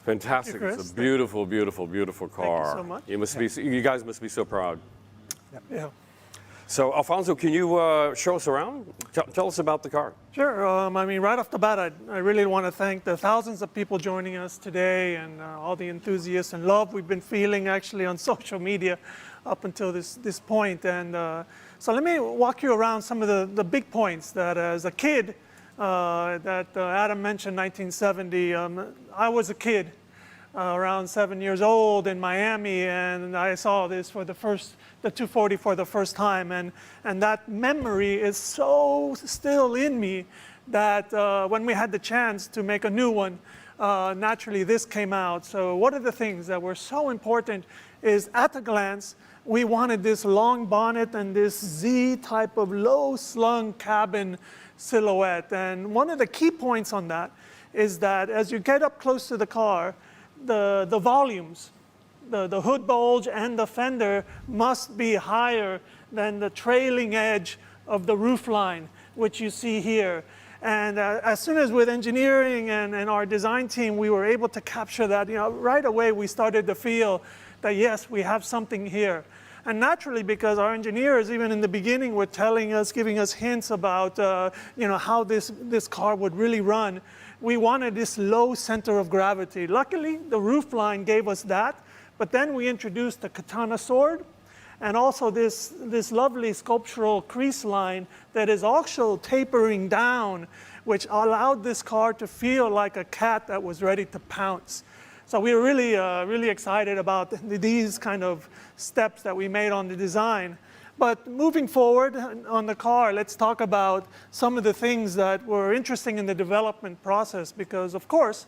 Fantastic. Thank you, It's a beautiful, beautiful, beautiful car. Thank you so much. You must be, you guys must be so proud. Yeah. So, Alfonso, can you show us around? Tell us about the car. Sure. I mean, right off the bat, I really want to thank the thousands of people joining us today and all the enthusiasts and love we've been feeling actually on social media up until this point. And so let me walk you around some of the big points that as a kid, that Adam mentioned 1970, I was a kid. Around 7 years old in Miami, and I saw this for the 240 for the first time, and that memory is so still in me that when we had the chance to make a new one, naturally this came out. So one of the things that were so important is at a glance, we wanted this long bonnet and this Z type of low slung cabin silhouette. And one of the key points on that is that as you get up close to the car, the volumes, the hood bulge and the fender must be higher than the trailing edge of the roof line, which you see here. And as soon as with engineering and our design team, we were able to capture that, right away we started to feel that yes, we have something here. And naturally, because our engineers, even in the beginning, were telling us, giving us hints about how this car would really run, we wanted this low center of gravity. Luckily, the roof line gave us that, but then we introduced the katana sword and also this lovely sculptural crease line that is also tapering down, which allowed this car to feel like a cat that was ready to pounce. So we were really, really excited about these kind of steps that we made on the design. But moving forward on the car, let's talk about some of the things that were interesting in the development process, because of course,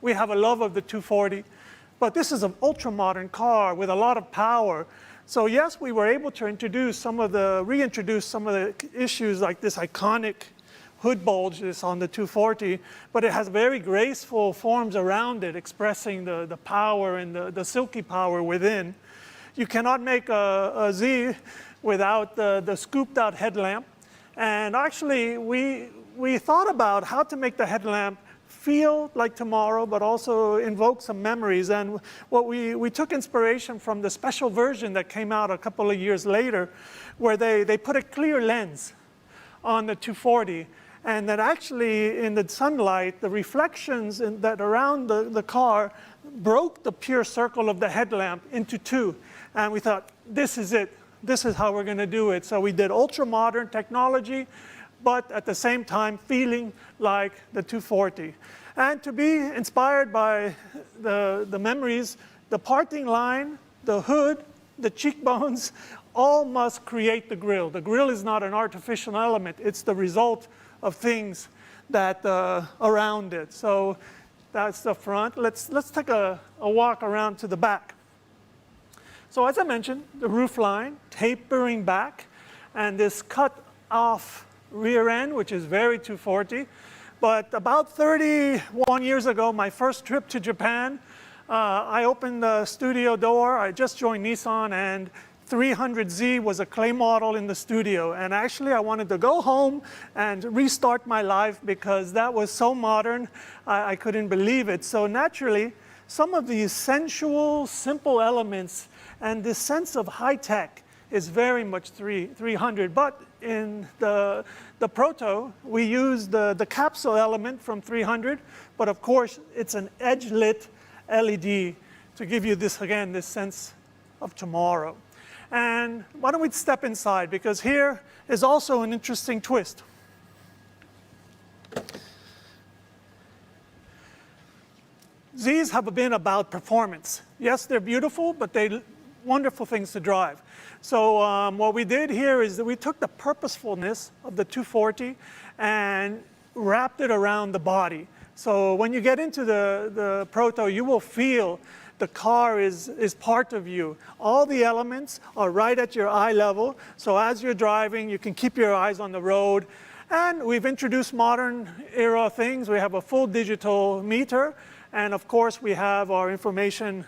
we have a love of the 240, but this is an ultra-modern car with a lot of power. So yes, we were able to reintroduce some of the issues like this iconic hood bulge is on the 240, but it has very graceful forms around it, expressing the power and the silky power within. You cannot make a Z without the scooped out headlamp. And actually, we thought about how to make the headlamp feel like tomorrow, but also invoke some memories. And what we took inspiration from the special version that came out a couple of years later, where they put a clear lens on the 240. And that actually, in the sunlight, the reflections that around the car broke the pure circle of the headlamp into two. And we thought, this is it. This is how we're going to do it. So we did ultra-modern technology, but at the same time feeling like the 240. And to be inspired by the memories, the parting line, the hood, the cheekbones, all must create the grille. The grille is not an artificial element. It's the result of things that around it. So that's the front. Let's take a walk around to the back. So as I mentioned, the roof line tapering back and this cut off rear end, which is very 240. But about 31 years ago, my first trip to Japan, I opened the studio door. I just joined Nissan, and 300Z was a clay model in the studio. And actually, I wanted to go home and restart my life because that was so modern, I couldn't believe it. So naturally, some of these sensual, simple elements and this sense of high tech is very much 300. But in the Proto, we use the capsule element from 300, but of course, it's an edge-lit LED to give you this, again, this sense of tomorrow. And why don't we step inside, because here is also an interesting twist. Zs have been about performance. Yes, they're beautiful, but they're wonderful things to drive. So what we did here is that we took the purposefulness of the 240 and wrapped it around the body. So when you get into the Proto, you will feel the car is part of you. All the elements are right at your eye level. So as you're driving, you can keep your eyes on the road. And we've introduced modern era things. We have a full digital meter. And of course, we have our information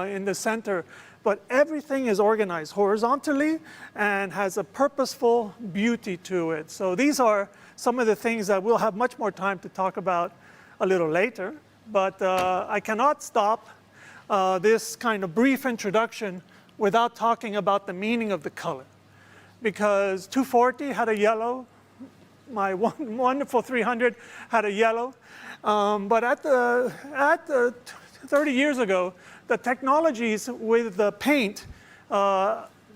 in the center. But everything is organized horizontally and has a purposeful beauty to it. So these are some of the things that we'll have much more time to talk about a little later. but I cannot stop this kind of brief introduction without talking about the meaning of the color. Because 240 had a yellow, my wonderful 300 had a yellow, but at the 30 years ago, the technologies with the paint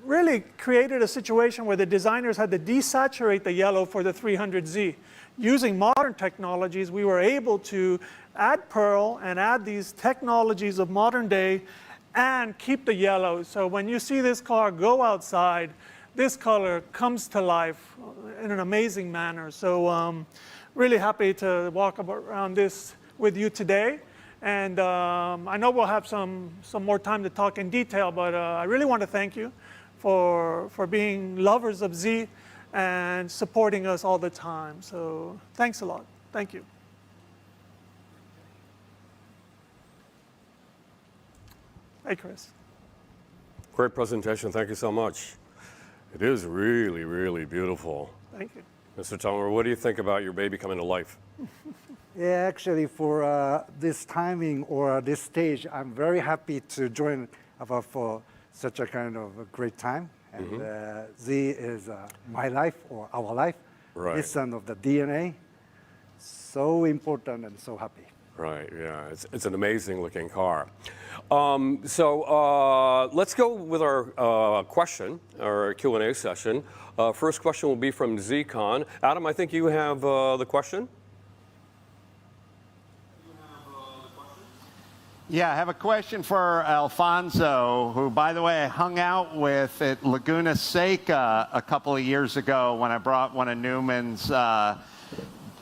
really created a situation where the designers had to desaturate the yellow for the 300Z. Using modern technologies, we were able to add pearl and add these technologies of modern day and keep the yellow. So when you see this car go outside, this color comes to life in an amazing manner. So really happy to walk around this with you today. And I know we'll have some more time to talk in detail, but I really want to thank you for being lovers of Z and supporting us all the time. So thanks a lot. Thank you. Hey, Chris. Great presentation. Thank you so much. It is really, really beautiful. Thank you. Mr. Tomer, what do you think about your baby coming to life? Yeah, actually, for this timing or this stage, I'm very happy to join for such a kind of a great time. And Z is my life or our life. Right. Nissan of the DNA. So important and so happy. Right, yeah, it's an amazing looking car. So let's go with our question, our Q&A session. First question will be from Z-Con. Adam, I think you have the question? Yeah, I have a question for Alfonso, who, by the way, I hung out with at Laguna Seca a couple of years ago when I brought one of Newman's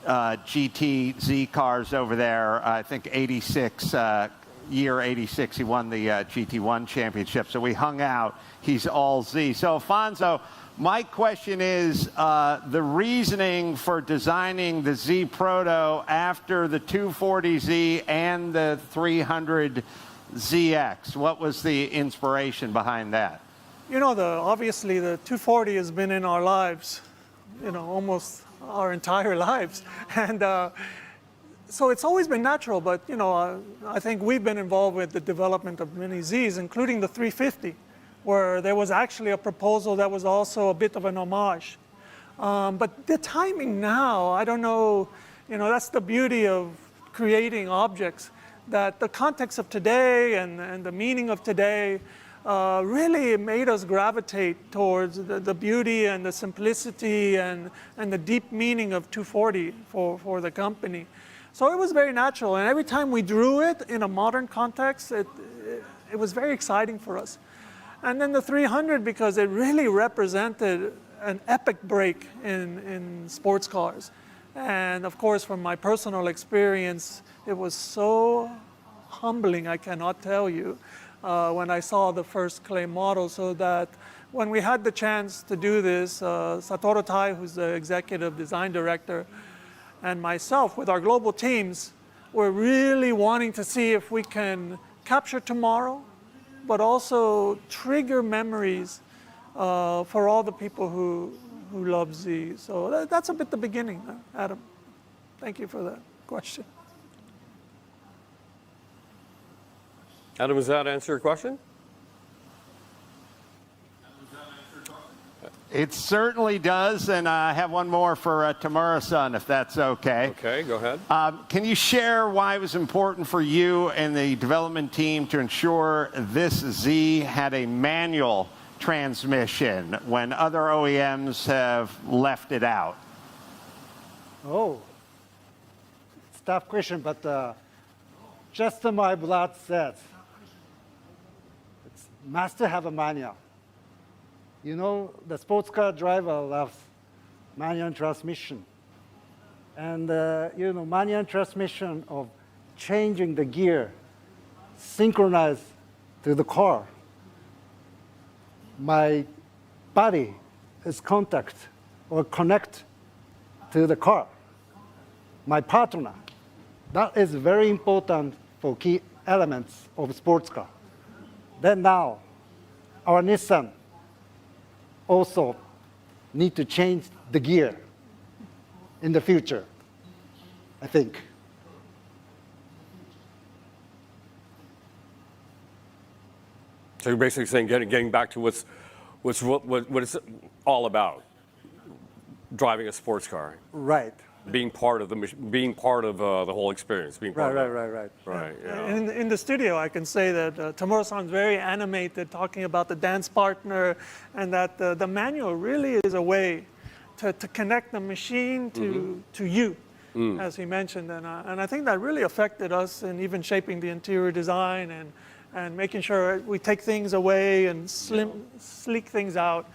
GT Z cars over there. I think 86, year 86, he won the GT1 championship. So we hung out. He's all Z. So, Alfonso, my question is the reasoning for designing the Z Proto after the 240Z and the 300ZX. What was the inspiration behind that? You know, obviously the 240 has been in our lives, you know, almost our entire lives. And so it's always been natural, but, you know, I think we've been involved with the development of many Zs, including the 350. Where there was actually a proposal that was also a bit of an homage. But the timing now, I don't know, you know, that's the beauty of creating objects, that the context of today and the meaning of today really made us gravitate towards the beauty and the simplicity and the deep meaning of 240 for the company. So it was very natural, and every time we drew it in a modern context, it was very exciting for us. And then the 300, because it really represented an epic break in sports cars. And of course, from my personal experience, it was so humbling, I cannot tell you, when I saw the first clay model. So that when we had the chance to do this, Satoru Tai, who's the executive design director, and myself with our global teams, were really wanting to see if we can capture tomorrow, but also trigger memories for all the people who love Z. So that's a bit the beginning, Adam. Thank you for that question. Adam, does that answer your question? It certainly does, and I have one more for Tamura-san, if that's okay. Okay, go ahead. Can you share why it was important for you and the development team to ensure this Z had a manual transmission when other OEMs have left it out? Oh, it's a tough question, but just my blood says it must have a manual. You know, the sports car driver loves manual transmission. And, you know, manual transmission of changing the gear, synchronized to the car. My body is contact or connect to the car. My partner. That is very important for key elements of sports car. Then now, our Nissan also need to change the gear in the future, I think. So you're basically saying getting back to what it's all about, driving a sports car, Right. being part of the whole experience, being part of it. Right. Right. Yeah. In the studio, I can say that Tamura-san's very animated, talking about the dance partner, and that the manual really is a way to connect the machine to you, as he mentioned. And I think that really affected us in even shaping the interior design and making sure we take things away and sleek things out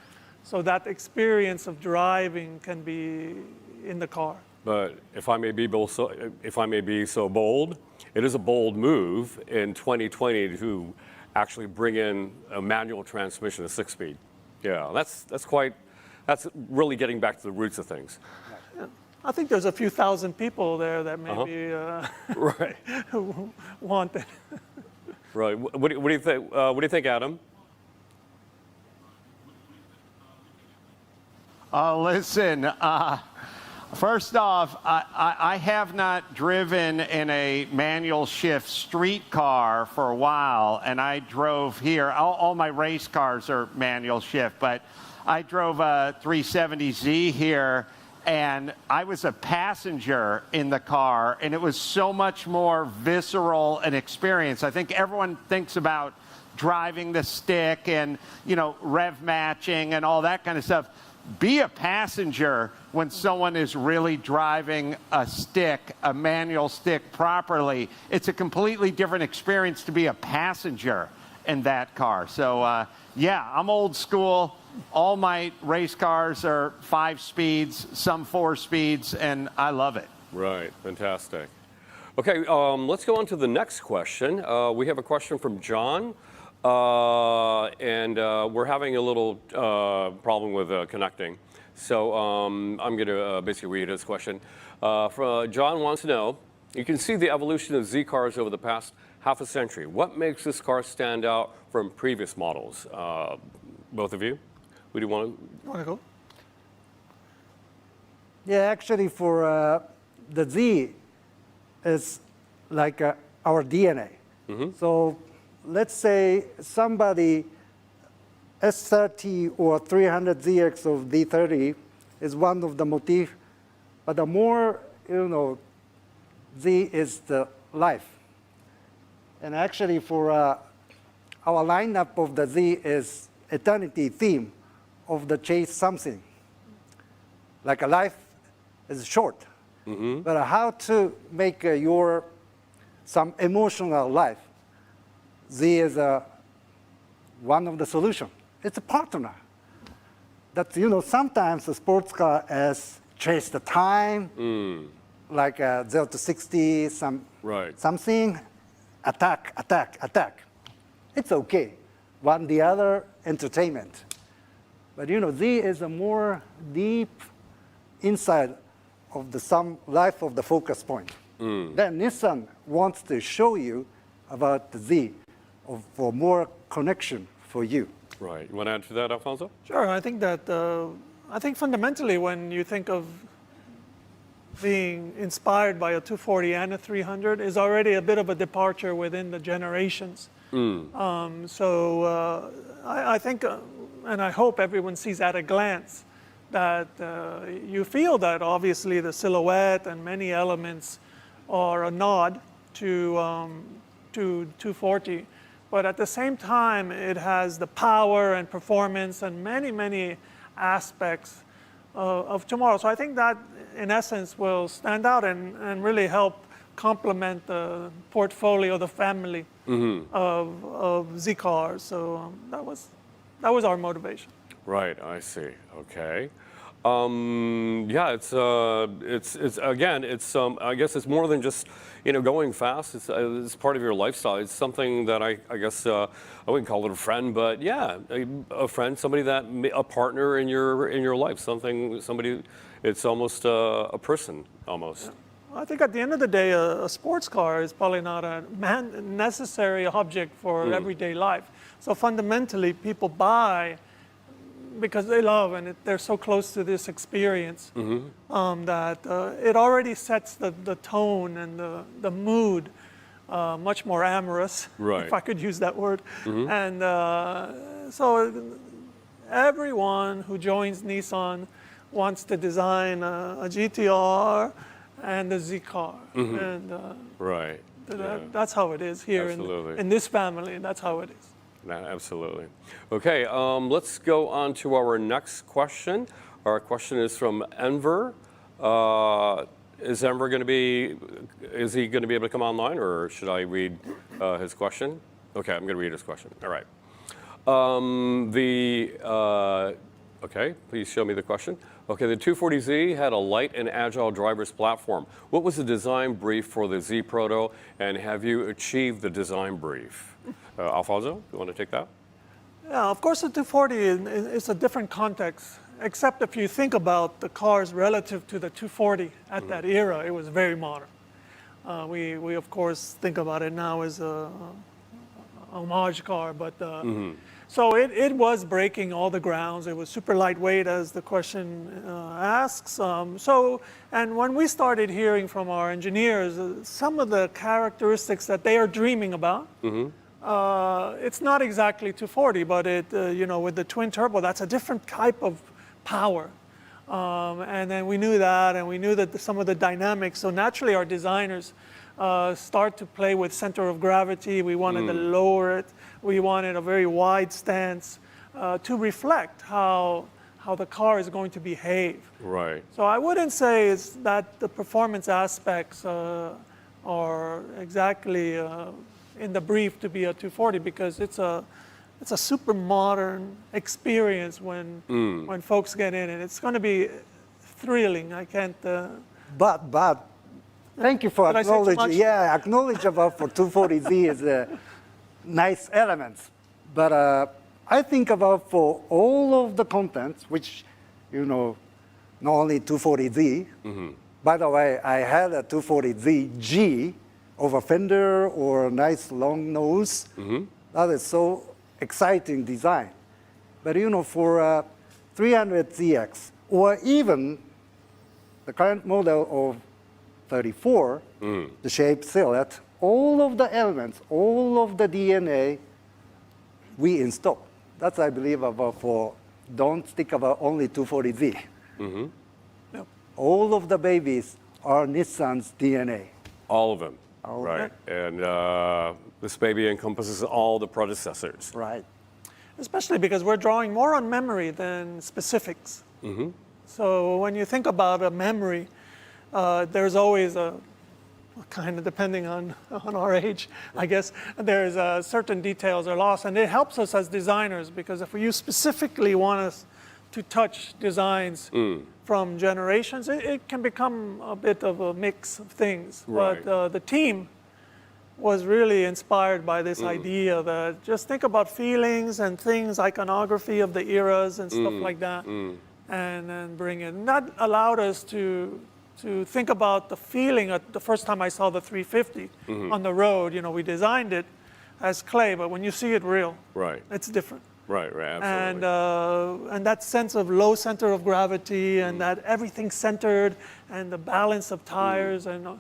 so that experience of driving can be in the car. But if I may be so bold, it is a bold move in 2020 to actually bring in a manual transmission, a 6-speed. Yeah, that's really getting back to the roots of things. I think there's a few thousand people there that maybe Right. want it. Right. What do you think? What do you think, Adam? Listen, first off, I have not driven in a manual shift street car for a while, and I drove here. All my race cars are manual shift, but I drove a 370Z here, and I was a passenger in the car, and it was so much more visceral an experience. I think everyone thinks about driving the stick and, rev matching and all that kind of stuff. Be a passenger when someone is really driving a manual stick properly. It's a completely different experience to be a passenger in that car. So, yeah, I'm old school. All my race cars are 5 speeds, some 4 speeds, and I love it. Right. Fantastic. Okay, let's go on to the next question. We have a question from John. And we're having a little problem with connecting. So I'm going to basically read his question. John wants to know, you can see the evolution of Z cars over the past half a century. What makes this car stand out from previous models? Both of you? Who do you want to? You want to go? Yeah, actually, for the Z, is like our DNA. So let's say somebody S30 or 300ZX of D30 is one of the motif, but the more, Z is the life. And actually for our lineup of the Z is eternity theme of the chase something. Like a life is short, but how to make some emotional life. Z is one of the solutions. It's a partner. That sometimes a sports car has chase the time, like 0 to 60, something, attack. It's okay. One the other, entertainment. But Z is a more deep inside of some life of the focus point. Then Nissan wants to show you about the Z for more connection for you. Right. You want to add to that, Alfonso? Sure. I think that fundamentally when you think of being inspired by a 240 and a 300 is already a bit of a departure within the generations. So I think, and I hope everyone sees at a glance that you feel that obviously the silhouette and many elements are a nod to 240. But at the same time, it has the power and performance and many aspects of tomorrow. So I think that, in essence, will stand out and really help complement the portfolio, the family of Z cars. So that was our motivation. Right. I see. Okay. Yeah, it's again, I guess it's more than just going fast. It's part of your lifestyle. It's something that I guess I wouldn't call it a friend, but yeah, a friend, somebody a partner in your life, somebody. It's almost a person almost. Yeah. I think at the end of the day, a sports car is probably not a necessary object for everyday life. So fundamentally, people buy because they love and they're so close to this experience that it already sets the tone and the mood much more amorous, Right. if I could use that word. And so everyone who joins Nissan wants to design a GTR and a Z car. And Right. Yeah. that's how it is here Absolutely. in this family. That's how it is. Absolutely. Okay, let's go on to our next question. Our question is from Enver. Is Enver going to be? Is he going to be able to come online, or should I read his question? Okay, I'm going to read his question. All right. Okay, please show me the question. Okay, the 240Z had a light and agile driver's platform. What was the design brief for the Z Proto, and have you achieved the design brief? Alfonso, you want to take that? Yeah, of course, the 240 is a different context, except if you think about the cars relative to the 240 at that era, it was very modern. We of course, think about it now as a homage car, but so it was breaking all the grounds. It was super lightweight, as the question asks. And when we started hearing from our engineers, some of the characteristics that they are dreaming about, it's not exactly 240, but with the twin turbo, that's a different type of power. And then we knew that, and we knew that some of the dynamics. So naturally, our designers start to play with center of gravity. We wanted to lower it. We wanted a very wide stance to reflect how the car is going to behave. Right. So I wouldn't say it's that the performance aspects are exactly in the brief to be a 240, because it's a super modern experience when folks get in, and it's going to be thrilling. I can't. But thank you for Did I say too much? acknowledging. Yeah, acknowledge about for 240Z is nice elements. But I think about for all of the contents, which not only 240Z. By the way, I had a 240Z G over fender or a nice long nose. That is so exciting design. But for 300ZX or even the current model of 34, the shape, silhouette, all of the elements, all of the DNA we install. That's, I believe, about for, don't stick about only 240Z. Yep. All of the babies are Nissan's DNA. All of them. All right. And this baby encompasses all the predecessors. Right. Especially because we're drawing more on memory than specifics. So when you think about a memory, there's always a kind of, depending on our age, I guess, there's certain details are lost. And it helps us as designers, because if you specifically want us to touch designs from generations, it can become a bit of a mix of things. Right. But the team was really inspired by this idea that just think about feelings and things, iconography of the eras and stuff like that, and then bring it. And that allowed us to think about the feeling. At the first time I saw the 350 on the road, we designed it as clay, but when you see it real, Right. it's different. Right, absolutely. And that sense of low center of gravity, and that everything's centered, and the balance of tires, and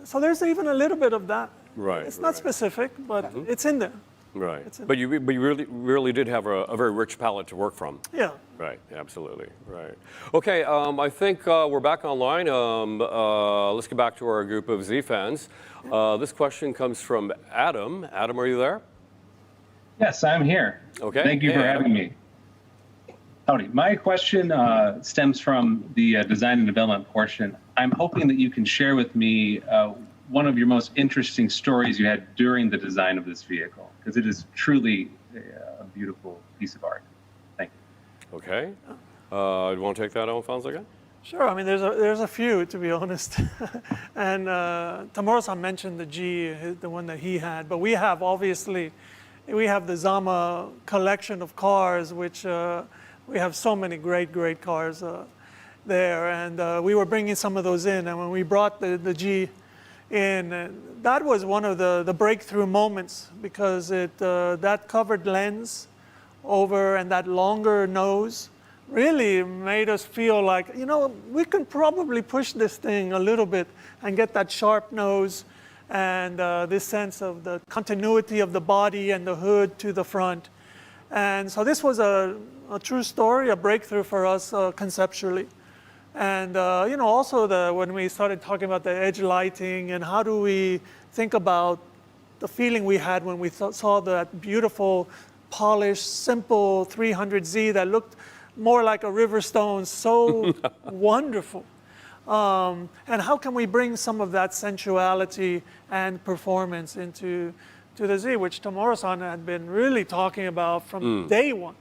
so there's even a little bit of that. Right, It's not right. specific, but it's in there. Right. It's a- But you really did have a very rich palette to work from. Yeah. Right, absolutely, right. Okay, I think we're back online. Let's get back to our group of Z fans. This question comes from Adam. Adam, are you there? Yes, I'm here. Okay. Thank you Hey, for Adam. having me. Howdy. My question stems from the design and development portion. I'm hoping that you can share with me one of your most interesting stories you had during the design of this vehicle, because it is truly a beautiful piece of art. Thank you. Okay. You want to take that, Alfonso, again? Sure. I mean, there's a few, to be honest. And Tamura-san mentioned the G, the one that he had, but we have the Zama collection of cars, which we have so many great cars there, and we were bringing some of those in, and when we brought the G in, that was one of the breakthrough moments, because that covered lens over and that longer nose really made us feel like, we can probably push this thing a little bit and get that sharp nose and this sense of the continuity of the body and the hood to the front. And so this was a true story, a breakthrough for us conceptually. And also when we started talking about the edge lighting and how do we think about the feeling we had when we saw that beautiful, polished, simple 300Z that looked more like a river stone, so wonderful. And how can we bring some of that sensuality and performance into the Z, which Tamura-san had been really talking about from day one,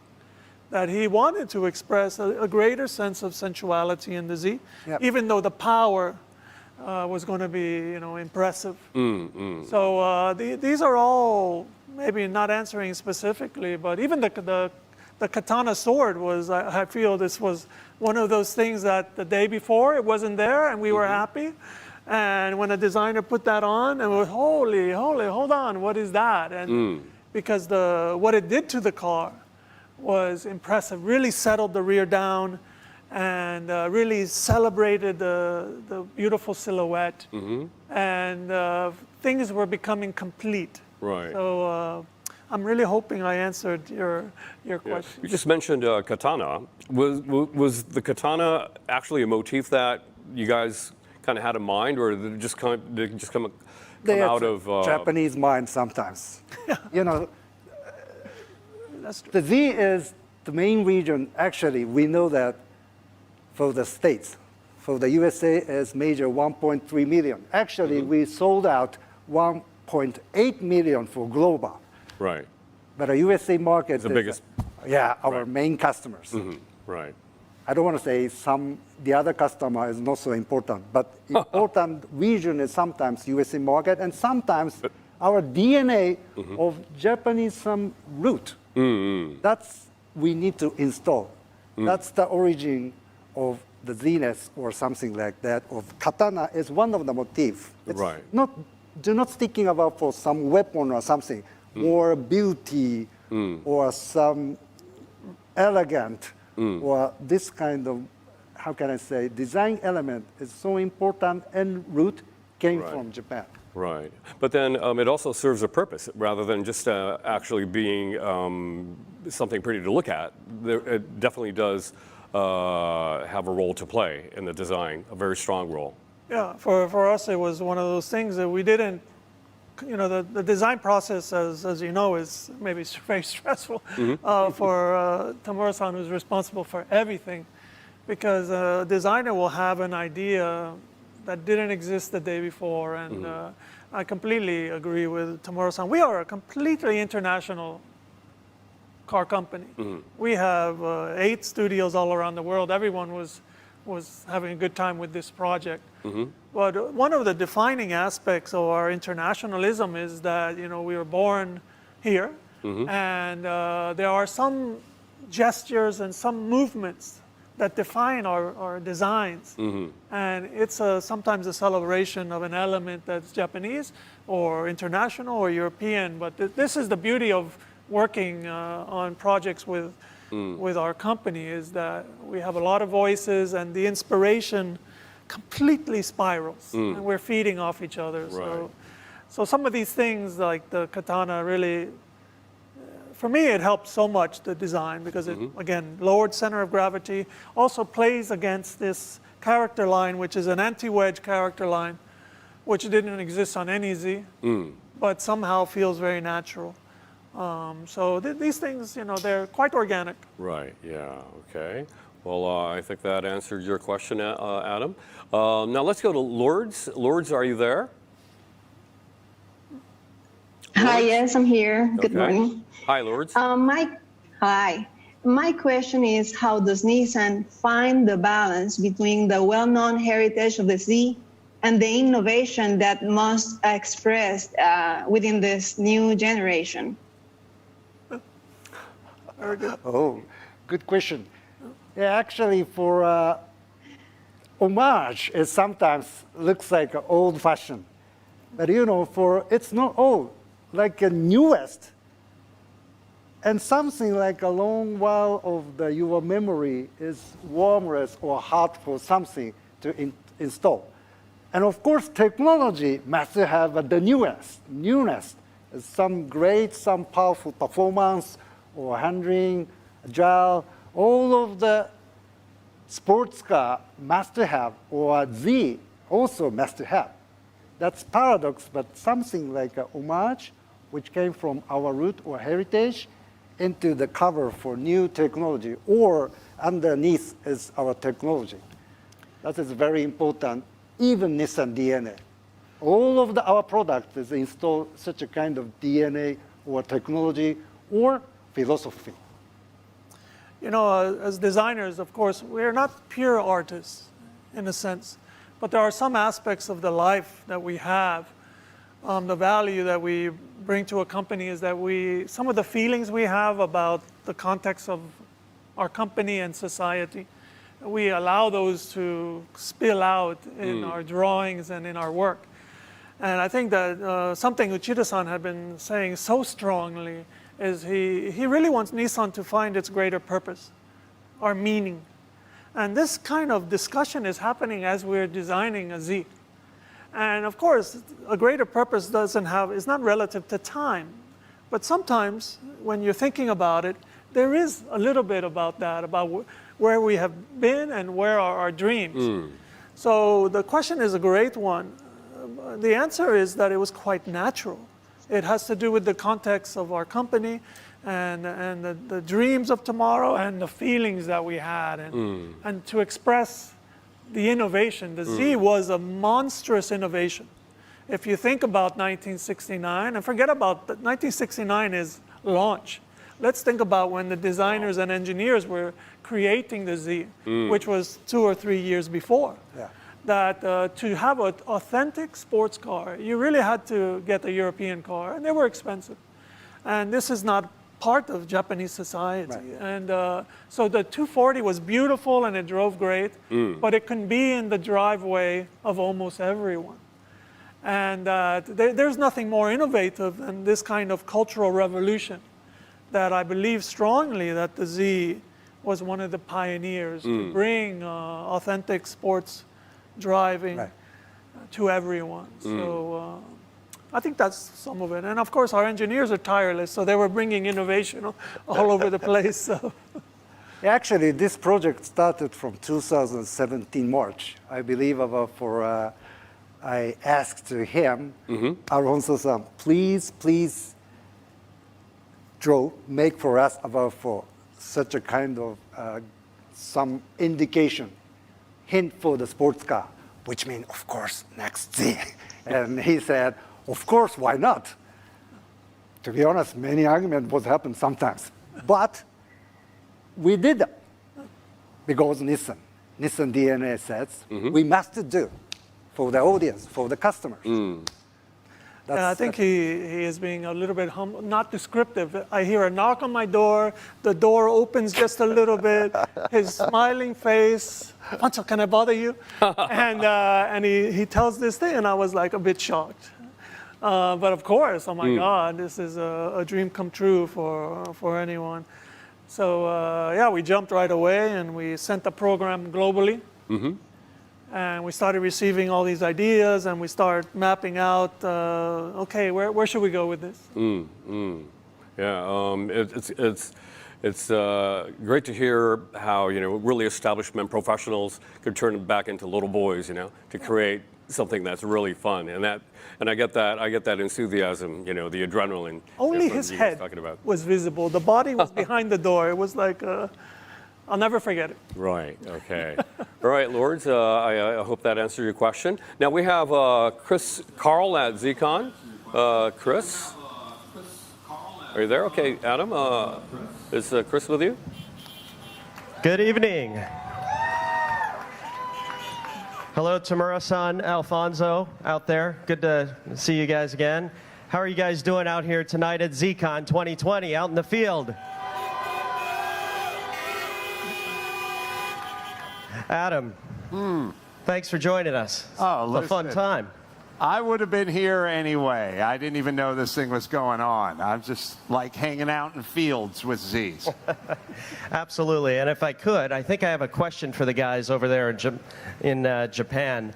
that he wanted to express a greater sense of sensuality in the Z, even though the power was going to be, impressive. So these are all maybe not answering specifically, but even the katana sword was, I feel this was one of those things that the day before it wasn't there and we were happy. And when a designer put that on, it was, holy, hold on, what is that? And because what it did to the car was impressive, really settled the rear down and really celebrated the beautiful silhouette. And things were becoming complete. Right. So I'm really hoping I answered your question. You just mentioned katana. Was the katana actually a motif that you guys kind of had in mind, or did it just come out of Japanese mind sometimes? That's true. The Z is the main region. Actually, we know that for the States, for the USA is major 1.3 million. Actually, we sold out 1.8 million for global. Right. But the USA market The biggest. our main customers. Right. I don't want to say the other customer is not so important, but important region is sometimes USA market and sometimes our DNA of Japanese some root. That's we need to install. That's the origin of the Zenith or something like that. Of katana is one of the motifs. It's do not thinking about for some weapon or something, or beauty or some elegant or this kind of, how can I say, design element is so important and root came from Japan. Right. But then it also serves a purpose rather than just actually being something pretty to look at. It definitely does have a role to play in the design, a very strong role. Yeah, for us, it was one of those things that we didn't, the design process, as you know, is maybe very stressful for Tamura-san, who's responsible for everything, because a designer will have an idea that didn't exist the day before, and I completely agree with Tamura-san. We are a completely international car company. We have 8 studios all around the world. Everyone was having a good time with this project. But one of the defining aspects of our internationalism is that we were born here, and there are some gestures and some movements that define our designs. And it's sometimes a celebration of an element that's Japanese or international or European. But this is the beauty of working on projects with our company, is that we have a lot of voices and the inspiration completely spirals and we're feeding off each other. So some of these things like the katana really, for me, it helped so much the design because it, again, lowered center of gravity, also plays against this character line, which is an anti-wedge character line, which didn't exist on any Z, but somehow feels very natural. So these things, they're quite organic. Right, yeah, okay. Well, I think that answered your question, Adam. Now let's go to Lourdes. Lourdes, are you there? Hi, yes, I'm here. Good morning. Hi, Lourdes. Hi. My question is, how does Nissan find the balance between the well-known heritage of the Z and the innovation that must expressed within this new generation? Very good. Oh, good question. Yeah, actually, for homage, it sometimes looks like old-fashioned, but it's not old, like a newest, and something like a long while of your memory is warmless or hot for something to install. And of course, technology must have the newness, some great, some powerful performance or handling, agile, all of the sports car must have, or Z also must have. That's paradox, but something like a homage, which came from our root or heritage, into the cover for new technology, or underneath is our technology. That is very important, even Nissan DNA. All of our products is install such a kind of DNA or technology or philosophy. You know, as designers, of course, we're not pure artists in a sense, but there are some aspects of the life that we have. The value that we bring to a company is that some of the feelings we have about the context of our company and society, we allow those to spill out in our drawings and in our work. And I think that something Uchida-san had been saying so strongly is he really wants Nissan to find its greater purpose, our meaning. And this kind of discussion is happening as we're designing a Z. And of course, a greater purpose is not relative to time. But sometimes, when you're thinking about it, there is a little bit about that, about where we have been and where are our dreams. So the question is a great one. The answer is that it was quite natural. It has to do with the context of our company and the dreams of tomorrow and the feelings that we had. And to express the innovation, the Z was a monstrous innovation. If you think about 1969, and forget about 1969 is launch. Let's think about when the designers and engineers were creating the Z, which was 2 or 3 years before. Yeah. That to have an authentic sports car, you really had to get a European car, and they were expensive. And this is not part of Japanese society. Right. And so the 240 was beautiful and it drove great, but it can be in the driveway of almost everyone. And there's nothing more innovative than this kind of cultural revolution that I believe strongly that the Z was one of the pioneers to bring authentic sports driving to everyone. So I think that's some of it. And of course, our engineers are tireless, so they were bringing innovation all over the place. So. Actually, this project started from 2017 March. I believe I asked him, Alonso-san, please make for us for such a kind of some indication, hint for the sports car, which means, of course, next Z. And he said, of course, why not? To be honest, many arguments would happen sometimes. But we did it because Nissan DNA says we must do for the audience, for the customers. And I think he is being a little bit not descriptive. I hear a knock on my door, the door opens just a little bit, his smiling face, Pancho, can I bother you? And he tells this thing, and I was like a bit shocked. But of course, oh my God, this is a dream come true for anyone. So yeah, we jumped right away and we sent the program globally. And we started receiving all these ideas and we started mapping out, okay, where should we go with this? Yeah, it's great to hear how, really establishment professionals could turn them back into little boys, to create something that's really fun. And I get that enthusiasm, the adrenaline. Only his head was visible. The body was behind the door. It was like, I'll never forget it. Right, okay. All right, Lourdes, I hope that answered your question. Now we have Chris Carl at ZCon. Chris? Are you there? Okay, Adam, is Chris with you? Good evening. Hello, Tamura-san, Alfonso out there. Good to see you guys again. How are you guys doing out here tonight at ZCon 2020 out in the field? Adam, thanks for joining us. Oh, listen, a fun time. I would have been here anyway. I didn't even know this thing was going on. I'm just like hanging out in fields with Z's. Absolutely. And if I could, I think I have a question for the guys over there in Japan.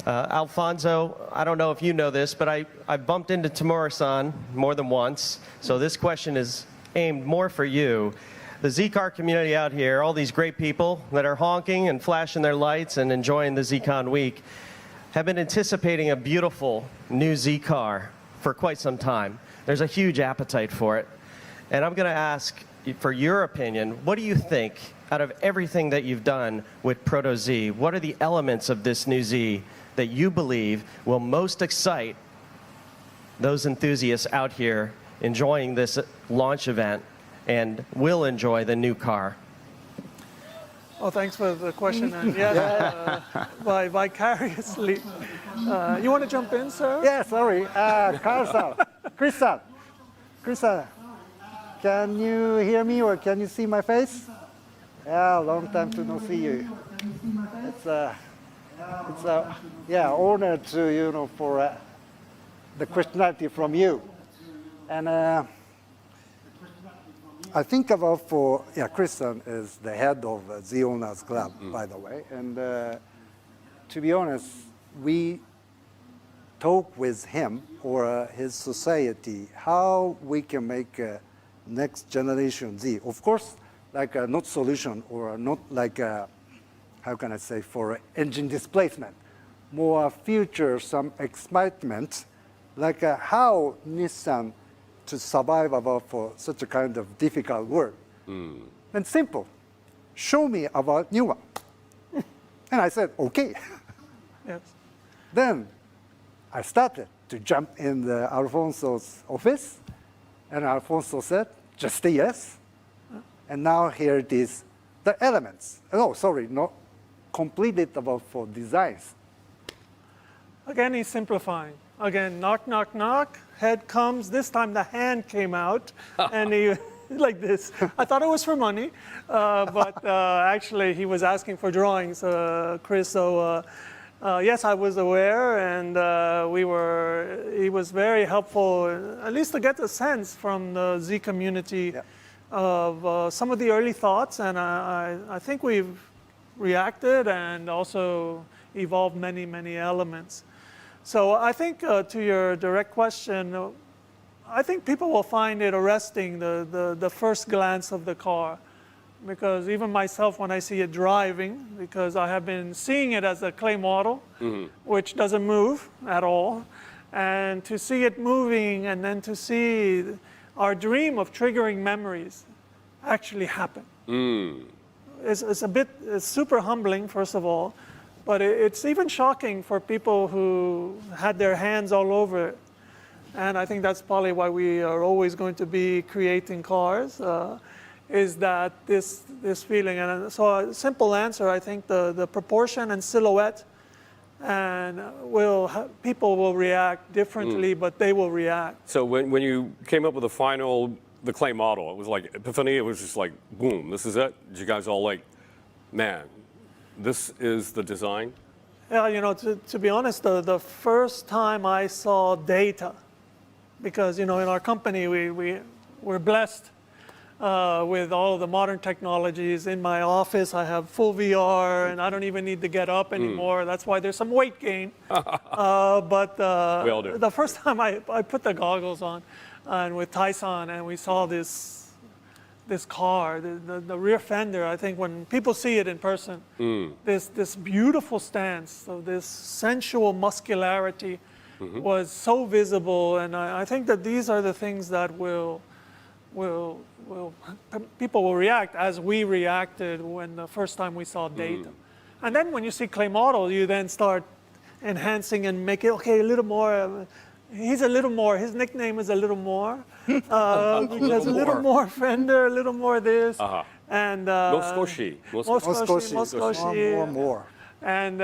Alfonso, I don't know if you know this, but I bumped into Tamura-san more than once, so this question is aimed more for you. The Z-Car community out here, all these great people that are honking and flashing their lights and enjoying the Z-Con week, have been anticipating a beautiful new Z-Car for quite some time. There's a huge appetite for it. And I'm going to ask for your opinion, what do you think, out of everything that you've done with Proto Z, what are the elements of this new Z that you believe will most excite those enthusiasts out here enjoying this launch event and will enjoy the new car? Well, thanks for the question. And yes, vicariously. You want to jump in, sir? Yeah, sorry. Carl-san, Chris-san, can you hear me or can you see my face? Yeah, long time to not see you. It's a honor to for the questionality from you, and I think about Christian is the head of the Owners Club, by the way, and to be honest, we talk with him or his society how we can make next generation Z. Of course, like not solution or not like how can I say for engine displacement, more future some excitement, like how Nissan to survive about for such a kind of difficult world. And simple, show me about new one. And I said, okay. Yes. Then I started to jump in the Alfonso's office, and Alfonso said, just a yes. And now here it is, the elements. Oh, sorry, not completed about for designs. Again, he's simplifying. Again, knock, knock, knock, head comes. This time the hand came out, and he, like this. I thought it was for money, but actually he was asking for drawings, Chris. So yes, I was aware, and he was very helpful, at least to get a sense from the Z community of some of the early thoughts, and I think we've reacted and also evolved many, many elements. So I think to your direct question, I think people will find it arresting, the first glance of the car. Because even myself, when I see it driving, because I have been seeing it as a clay model, which doesn't move at all, and to see it moving and then to see our dream of triggering memories actually happen. It's super humbling, first of all, but it's even shocking for people who had their hands all over it. And I think that's probably why we are always going to be creating cars, is that this feeling. And so a simple answer, I think the proportion and silhouette, and people will react differently, but they will react. So when you came up with the clay model, it was like epiphany, it was just like, boom, this is it? Did you guys all like, man, this is the design? Yeah, to be honest, the first time I saw data, because, in our company, we're blessed with all of the modern technologies. In my office, I have full VR, and I don't even need to get up anymore. That's why there's some weight gain. But we all do. The first time I put the goggles on, and with Tyson, and we saw this car, the rear fender, I think when people see it in person, this beautiful stance, so this sensual muscularity was so visible, and I think that these are the things that people will react as we reacted when the first time we saw data. And then when you see clay model, you then start enhancing and make it, okay, a little more. He's a little more, his nickname is a little more. Because a little more fender, a little more this. And Moskoshi. More. And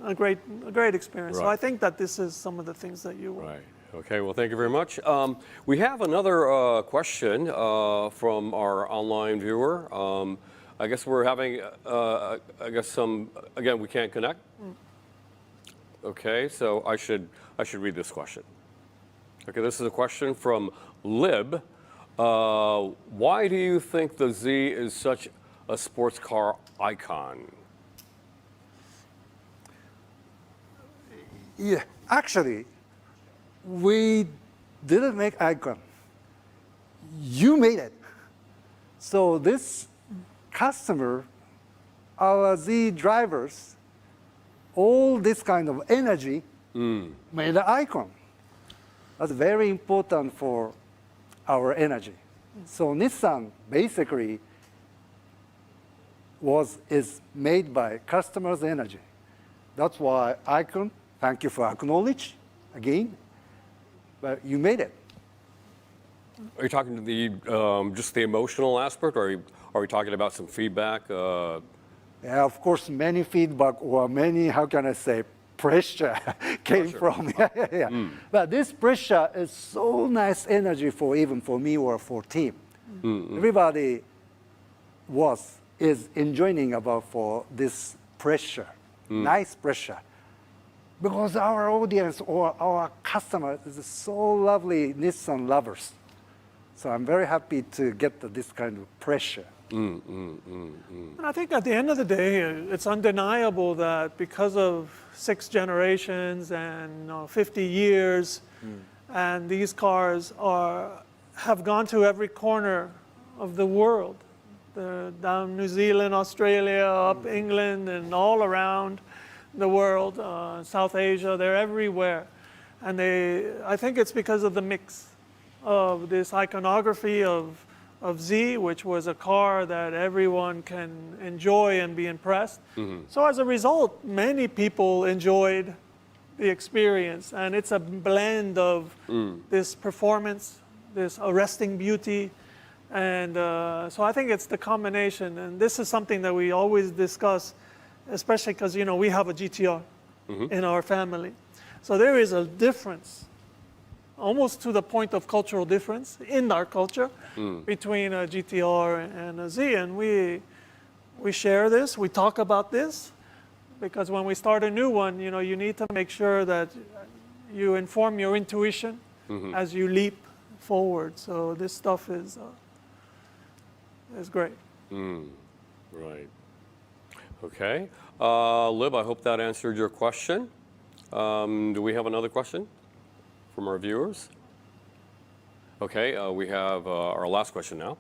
a great experience. Right. So I think that this is some of the things that you will. Right. Okay, well, thank you very much. We have another question from our online viewer. I guess we're having, again, we can't connect. Okay, so I should read this question. Okay, this is a question from Lib. Why do you think the Z is such a sports car icon? Yeah, actually, we didn't make icon. You made it. So this customer, our Z drivers, all this kind of energy made an icon. That's very important for our energy. So Nissan basically is made by customers' energy. That's why icon, thank you for acknowledge again, but you made it. Are you talking to the just the emotional aspect, or are we talking about some feedback? Yeah, of course, many feedback or many, how can I say, pressure came from. Yeah. But this pressure is so nice energy for even for me or for team. Everybody is enjoying about for this pressure, nice pressure. Because our audience or our customers is so lovely Nissan lovers. So I'm very happy to get this kind of pressure. And I think at the end of the day, it's undeniable that because of 6 generations and 50 years, and these cars have gone to every corner of the world. They're down New Zealand, Australia, up England, and all around the world, South Asia, they're everywhere. And I think it's because of the mix of this iconography of Z, which was a car that everyone can enjoy and be impressed. So as a result, many people enjoyed the experience. And it's a blend of this performance, this arresting beauty. And so I think it's the combination. And this is something that we always discuss, especially because, we have a GTR in our family. So there is a difference, almost to the point of cultural difference in our culture between a GTR and a Z. And we share this, we talk about this, because when we start a new one, you need to make sure that you inform your intuition as you leap forward. So this stuff is great. Right. Okay. Lib, I hope that answered your question. Do we have another question from our viewers? Okay, we have our last question now.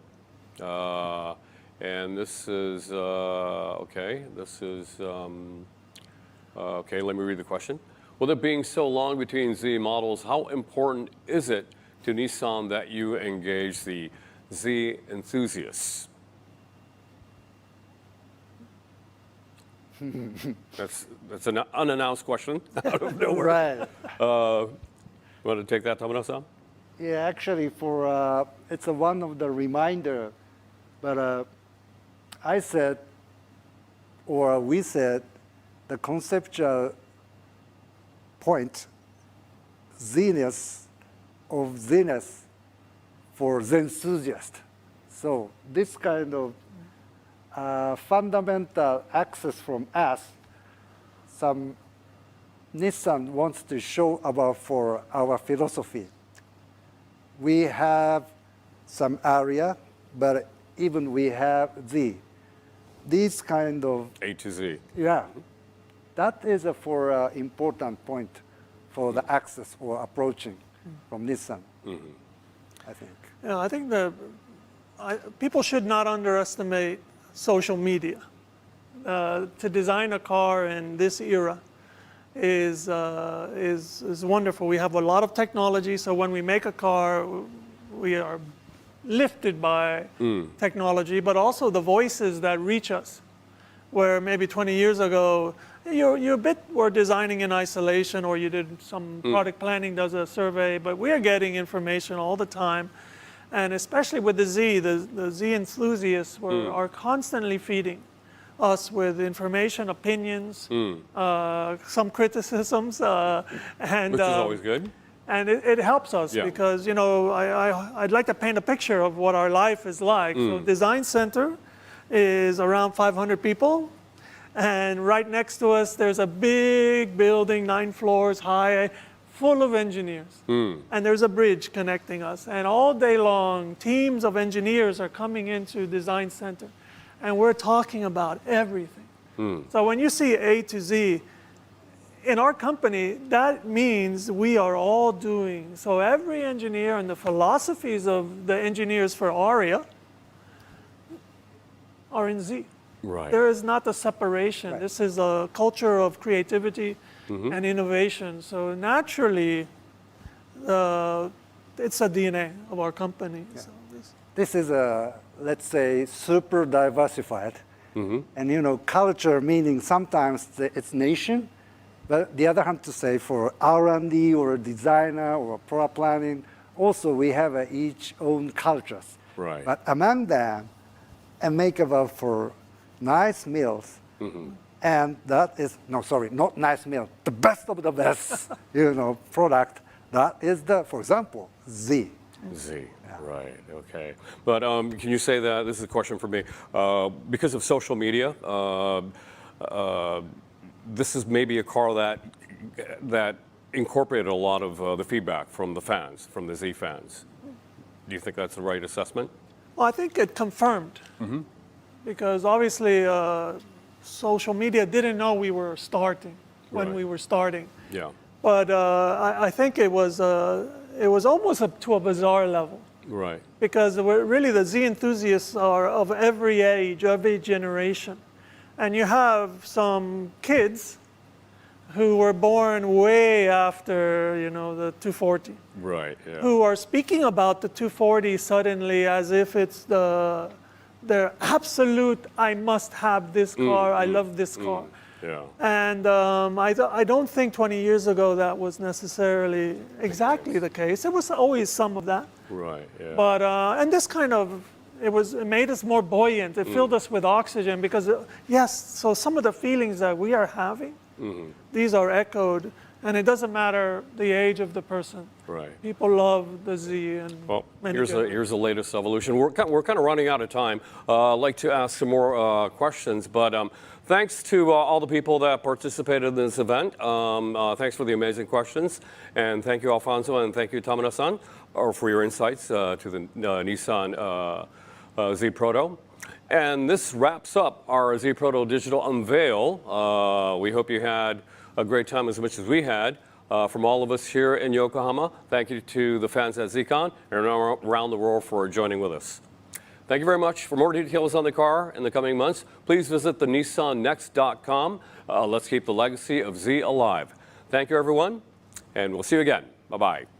And this is, okay, let me read the question. With it being so long between Z models, how important is it to Nissan that you engage the Z enthusiasts? That's an unannounced question out of nowhere. Right. You want to take that, Tamura-san? Yeah, actually, it's one of the reminder, but I said, or we said, the conceptual point, Zeness of Zeness for Zen enthusiast. So this kind of fundamental access from us, some Nissan wants to show about for our philosophy. We have some area, but even we have these kind of A to Z. yeah. That is for important point for the access or approaching from Nissan. I think. Yeah, I think people should not underestimate social media. To design a car in this era is wonderful. We have a lot of technology, so when we make a car, we are lifted by technology, but also the voices that reach us. Where maybe 20 years ago, you were designing in isolation, or you did some product planning, does a survey, but we are getting information all the time. And especially with the Z enthusiasts are constantly feeding us with information, opinions, some criticisms. And, which is always good. And it helps us because, I'd like to paint a picture of what our life is like. So Design Center is around 500 people. And right next to us, there's a big building, 9 floors high, full of engineers. And there's a bridge connecting us. And all day long, teams of engineers are coming into Design Center. And we're talking about everything. So when you see A to Z, in our company, that means we are all doing, so every engineer and the philosophies of the engineers for ARIA are in Z. Right. There is not a separation. Right. This is a culture of creativity and innovation. So naturally, it's a DNA of our company. So This is a, let's say, super diversified. And you know, culture meaning sometimes it's nation, but the other hand to say for R&D or a designer or product planning, also we have each own cultures. Right. But among them, a makeover for nice meals, and that is, no, sorry, not nice meal, the best of the best, you know, product, that is the, for example, Z. Z, right, okay. But can you say that, this is a question for me, because of social media, this is maybe a car that incorporated a lot of the feedback from the fans, from the Z fans. Do you think that's the right assessment? well, I think it confirmed, because obviously social media didn't know we were starting when Right. we were starting. Yeah, But I think it was almost up to a bizarre level, right, because really the Z enthusiasts are of every age, every generation. And you have some kids who were born way after, you know, the 240, right, yeah. who are speaking about the 240 suddenly as if it's their absolute, I must have this car, I love this car. Yeah, And I don't think 20 years ago that was necessarily exactly the case. There was always some of that. right, yeah. But, and this kind of, it made us more buoyant. It filled us with oxygen because, yes, so some of the feelings that we are having, these are echoed. And it doesn't matter the age of the person. Right. People love the Z. And Well, many here's do. the latest evolution. We're kind of running out of time. I'd like to ask some more questions, but thanks to all the people that participated in this event. Thanks for the amazing questions, and thank you, Alfonso, and thank you, Tamina-san, for your insights to the Nissan Z Proto. And this wraps up our Z Proto Digital unveil. We hope you had a great time as much as we had. From all of us here in Yokohama, thank you to the fans at ZCon and around the world for joining with us. Thank you very much. For more details on the car in the coming months, please visit the NissanNext.com. Let's keep the legacy of Z alive. Thank you, everyone, and we'll see you again. Bye-bye.